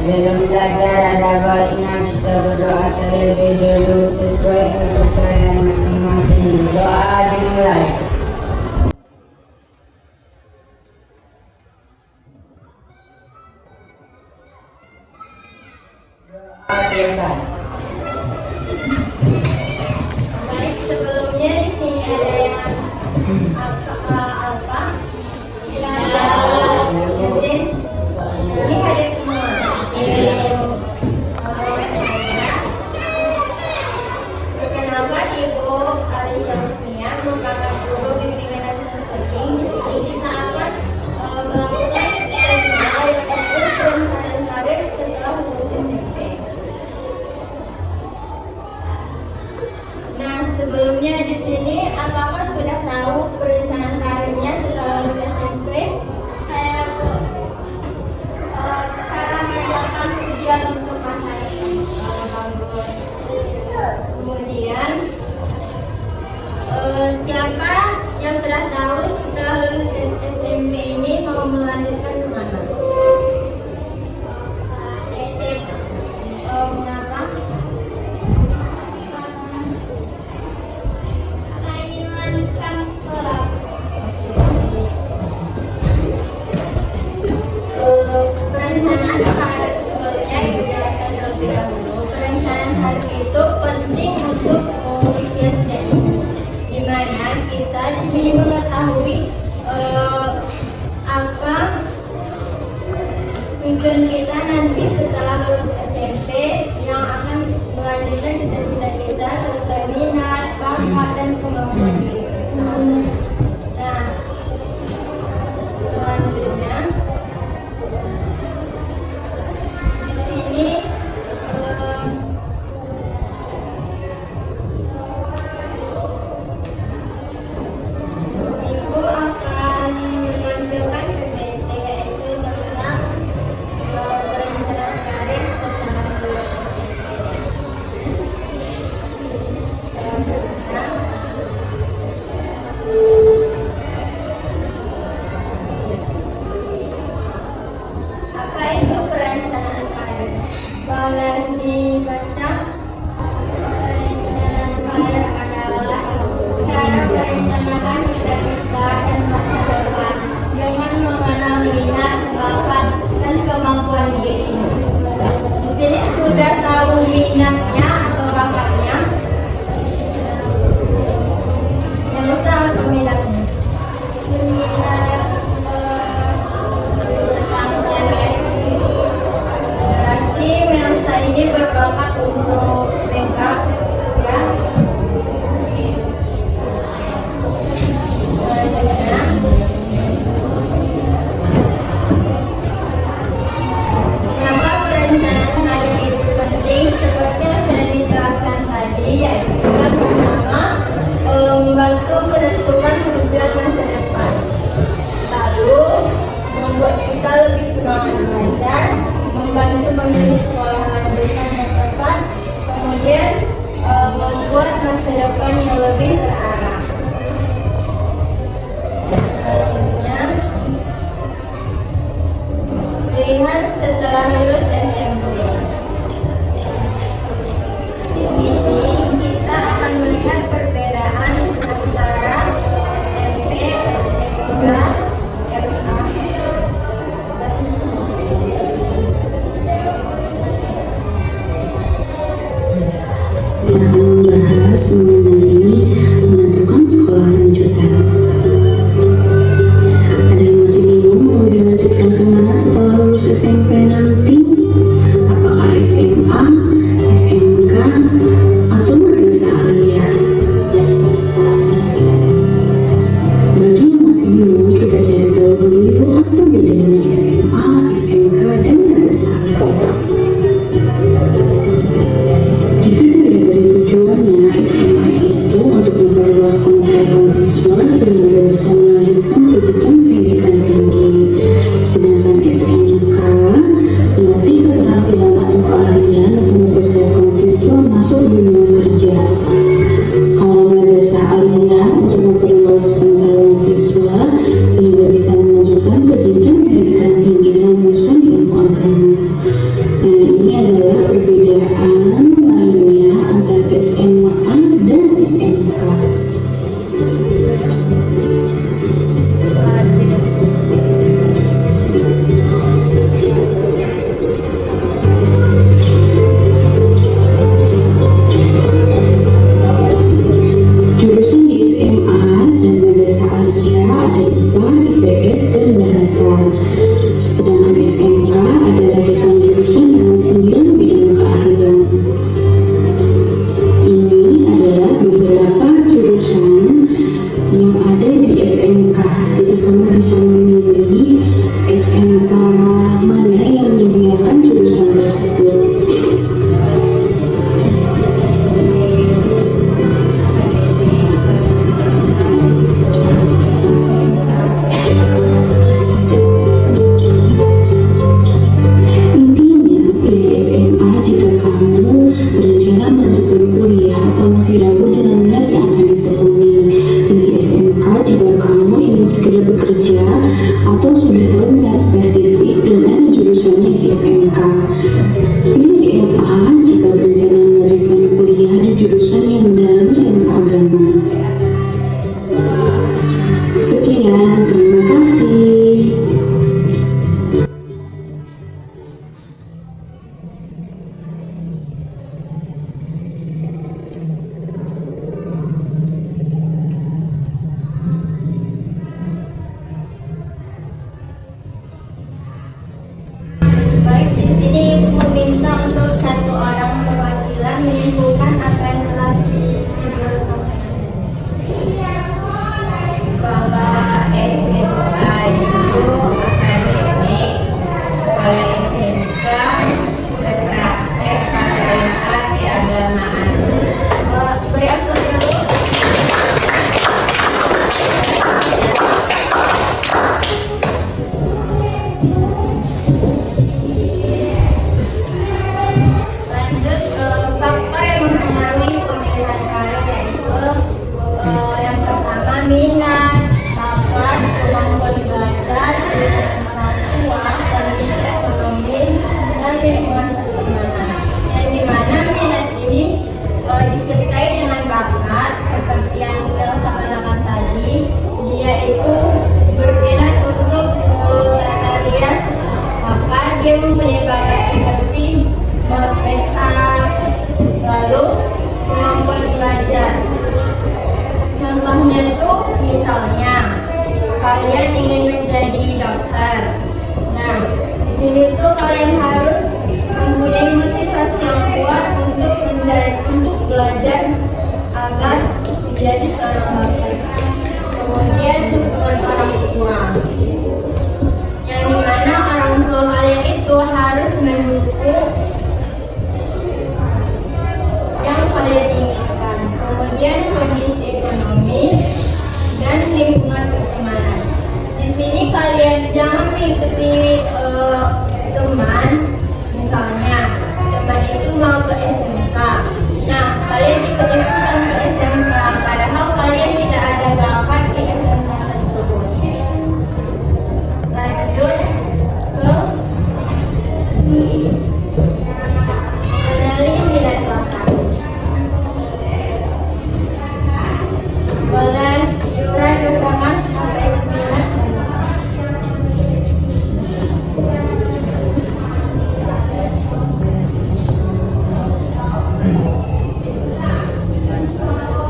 Belum belajar ada baiknya kita berdoa terlebih dulu sesuai kepercayaan masing-masing. Doa dimulai. Doa selesai. Baik, sebelumnya di sini ada yang apa? Izin. Ini hadir semua. Perkenalkan Ibu Alisha Musnia merupakan guru bimbingan dan konseling. Di sini kita akan melakukan perencanaan karir setelah lulus SMP. Nah, sebelumnya di sini apakah sudah tahu perencanaan karirnya setelah lulus SMP? Saya Bu. Cara menyiapkan tujuan untuk masa depan. Bagus. Kemudian siapa yang sudah tahu setelah lulus SMP ini mau melanjutkan kemana? Mengapa? Perencanaan karir sebelumnya dijelaskan terlebih dahulu. Perencanaan karir itu penting untuk usia sendiri, di mana kita di sini mengetahui apa tujuan kita nanti setelah lulus SMP yang akan melanjutkan cita-cita kita sesuai minat, bakat, dan kemampuan diri kita. Nah, selanjutnya di sini Ibu akan menampilkan PPT yaitu tentang perencanaan karir setelah lulus Apa itu perencanaan karir? Boleh dibaca? Perencanaan karir adalah cara merencanakan cita-cita dan masa depan dengan mengenal minat, bakat, dan kemampuan diri. Di sini sudah tahu minatnya atau bakatnya? Yang tahu apa minatnya? Berarti Melsa ini berbakat untuk makeup, ya. Selanjutnya, kenapa perencanaan karir itu penting? Seperti yang sudah dijelaskan tadi, yaitu yang pertama membantu menentukan tujuan masa depan. Lalu membuat kita lebih semangat belajar, membantu memilih sekolah lanjutan yang tepat, kemudian membuat masa depan yang lebih terarah. Selanjutnya, pilihan setelah lulus SMP. Di sini kita akan melihat perbedaan antara SMP, SMK, SMA. Kita akan membahas mengenai menentukan sekolah lanjutan. Ada yang masih bingung mau dilanjutkan kemana setelah lulus SMP nanti? Apakah SMA, SMK, atau madrasah aliyah? Bagi yang masih bingung, kita cari tahu dulu apa bedanya SMA, SMK, dan madrasah aliyah. Jika dilihat dari tujuannya, SMA itu untuk memperluas pengetahuan siswa sehingga bisa melanjutkan pendidikan tinggi. Sedangkan SMK ada ratusan jurusan dan 9 bidang keahlian. Ini adalah beberapa jurusan yang ada di SMK. Jadi kamu bisa memilih SMK mana yang menyediakan jurusan tersebut. Intinya, pilih SMA jika kamu berencana melanjutkan kuliah atau masih ragu dengan minat yang akan ditekuni. Pilih SMK jika kamu ingin segera bekerja atau sudah tahu minat spesifik dan ada jurusannya di SMK. Pilih MA jika berencana melanjutkan kuliah di jurusan yang mendalami ilmu agama. Sekian, terima kasih. Baik, di sini Ibu meminta untuk satu orang perwakilan menyimpulkan apa yang telah dibicarakan. Bahwa SMK itu akademik, kalau SMK praktek pemerintah keagamaan. Beri aplaus dulu. Lanjut ke faktor yang mempengaruhi pemilihan karir, yaitu yang pertama minat, bakat, kemampuan belajar, orang tua, kondisi ekonomi, dan lingkungan pertemanan. Yang dimana minat ini disertai dengan bakat, seperti yang kita katakan tadi, dia itu berminat untuk tata rias, maka dia mempunyai bakat seperti make up, lalu kemampuan belajar. Contohnya tuh misalnya kalian ingin menjadi dokter. Nah, di sini tuh kalian harus mempunyai motivasi yang kuat untuk belajar agar menjadi seorang dokter. Kemudian dukungan orang tua, yang dimana orang tua kalian itu harus mendukung yang kalian inginkan. Kemudian kondisi ekonomi dan lingkungan pertemanan. Di sini kalian jangan mengikuti teman, misalnya teman itu mau ke SMK. Nah, kalian ikut-ikutan ke SMK, padahal kalian tidak ada bakat di SMK tersebut. Lanjut ke kenali minat bakat. Boleh Yura bersama apa itu minat dan bakat.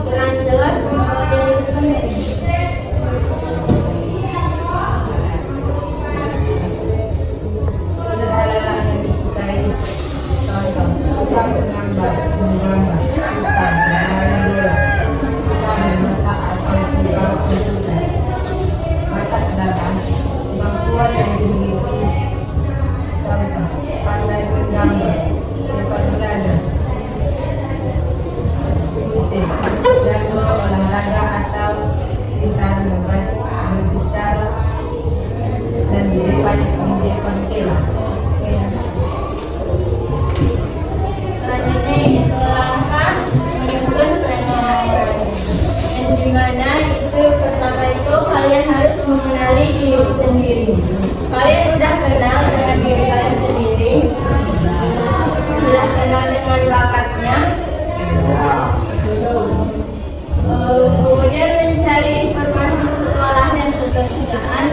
Dengan jelas memiliki Hal-hal yang disukai, contoh suka menggambar, suka bermain bola, suka memasak atau suka bersuka. Bakat dalam kemampuan yang dimiliki, contoh pandai menggambar, cepat belajar, musik, jago olahraga atau pintar membaca, berbicara, dan di depan film. selanjutnya itu langkah menyusun pengenalan. Yang dimana itu pertama itu kalian harus mengenali diri sendiri. Kalian udah kenal dengan diri kalian sendiri, sudah kenal dengan bakatnya. Kemudian mencari informasi sekolah dan pekerjaan.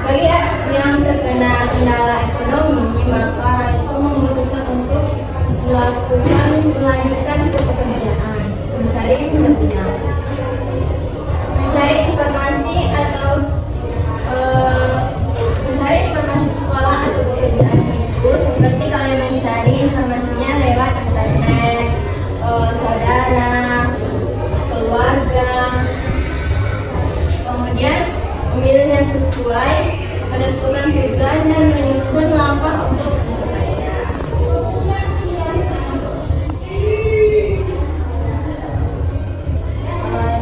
Bagi yang terkena kendala ekonomi, maka itu memutuskan untuk melanjutkan ke pekerjaan, mencari informasi atau mencari menentukan tujuan dan menyusun langkah untuk mencapainya.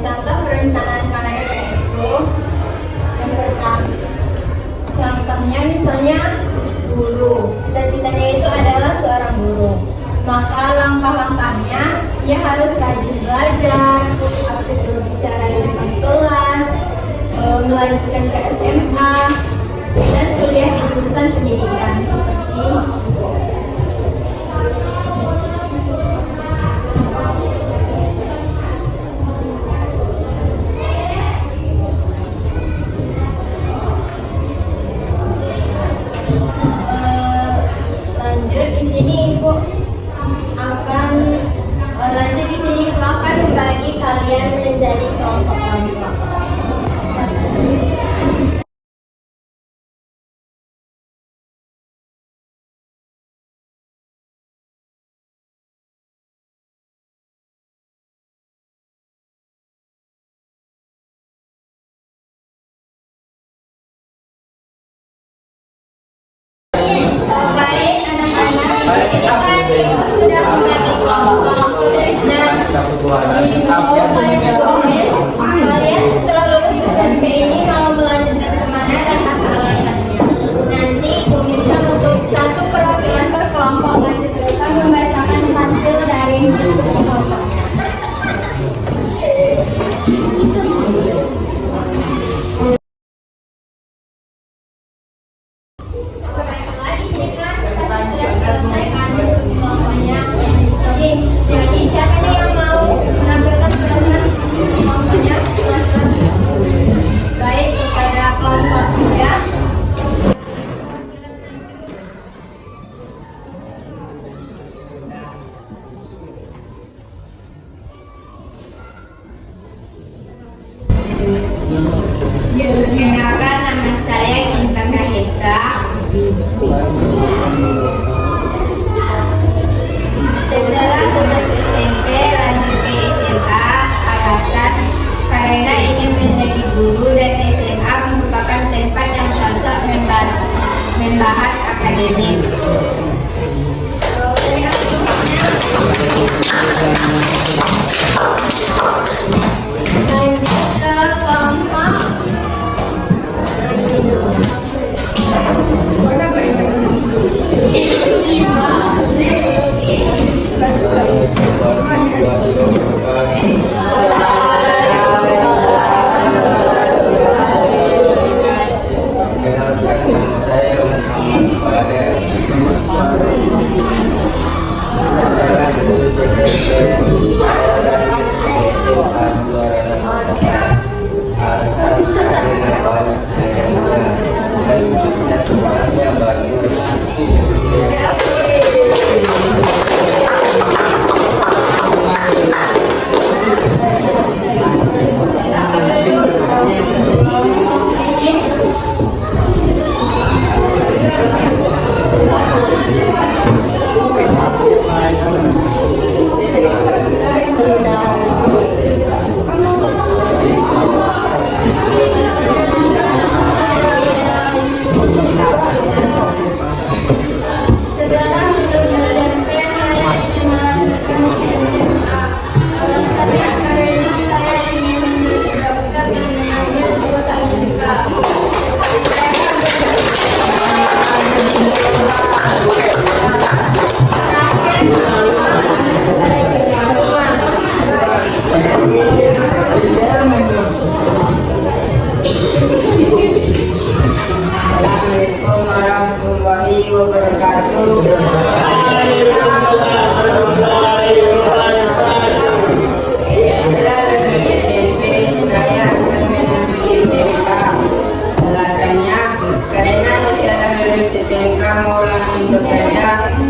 Contoh perencanaan karir itu yang pertama, contohnya misalnya guru, cita-citanya itu adalah seorang guru. Maka langkah-langkahnya ia harus rajin belajar, aktif berbicara di depan kelas, melanjutkan ke SMA, dan kuliah di jurusan pendidikan seperti itu. Lanjut di sini Ibu akan membagi kalian menjadi kelompok-kelompok. Baik anak-anak, kita kan Ibu sudah membagi kelompok. Kalian setelah lulus SMP ini mau melanjutkan kemana dan apa alasannya? Nanti Ibu minta untuk satu perwakilan per kelompok menceritakan membacakan hasil dari diskusi kelompoknya. Jadi siapa nih yang mau menampilkan pendapat kelompoknya? Baik, kepada kelompok 3. Perkenalkan, nama saya Intan Rahisa. Setelah lulus SMP lanjut ke SMA, alasan karena ingin menjadi guru dan SMA merupakan tempat yang cocok membahas akademik. Lanjut ke kelompok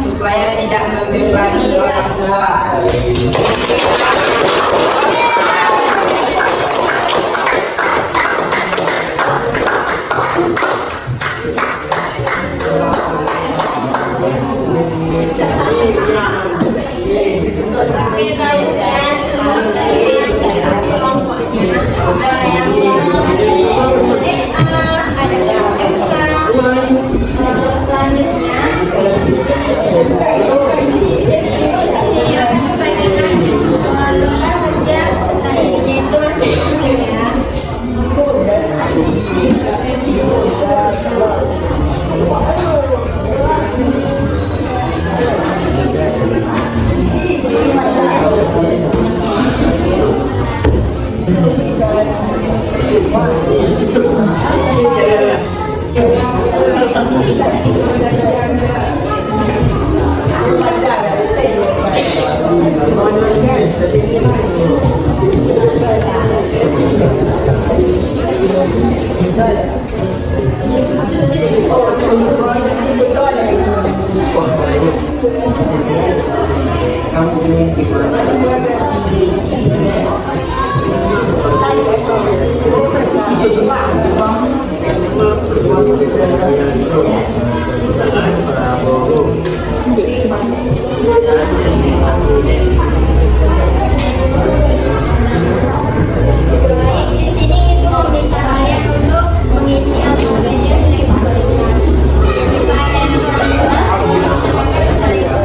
supaya tidak membebani orang tua. Kelompoknya ada yang Di sini Ibu meminta kalian untuk mengisi album belajar sudah Ibu berikan. Jika ada yang kurang jelas, silakan kepada Ibu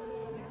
ya.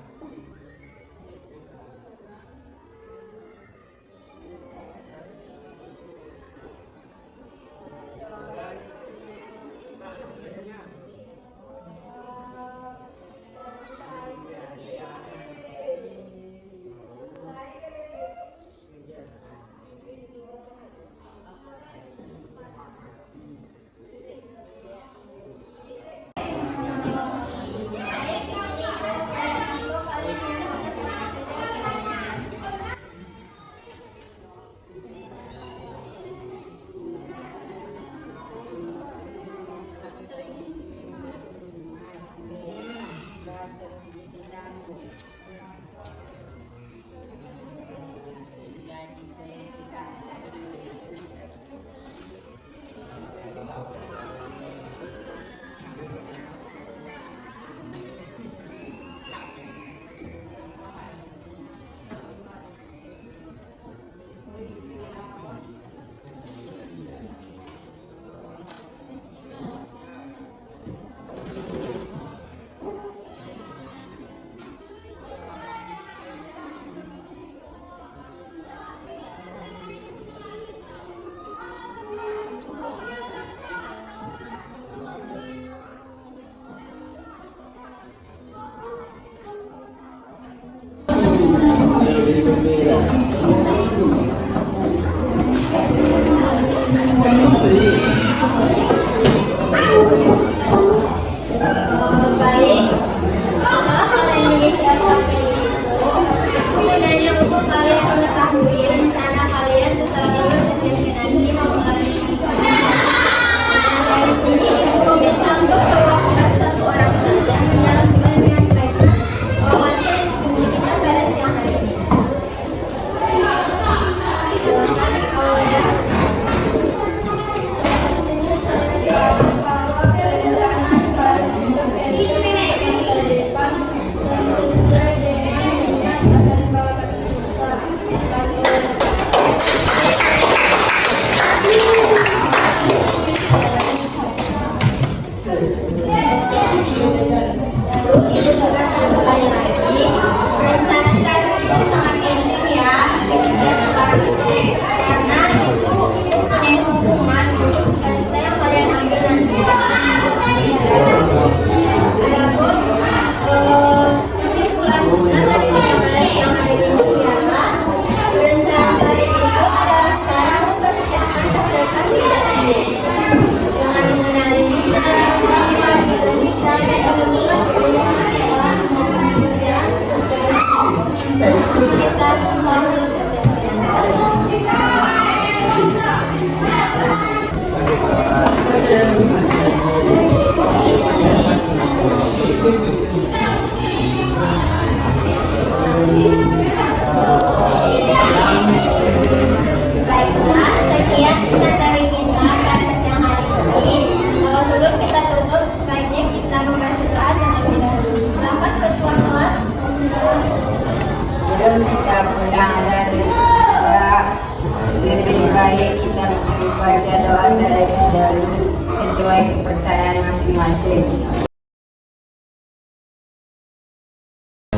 kasih.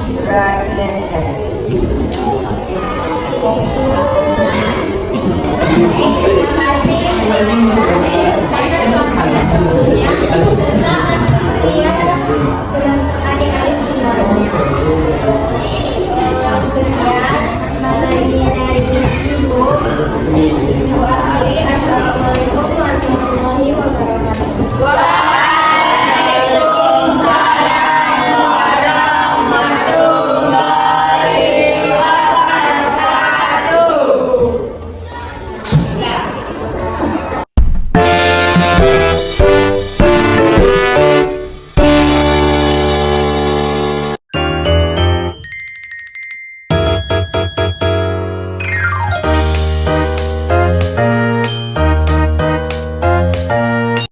Sudah selesai. Terima kasih.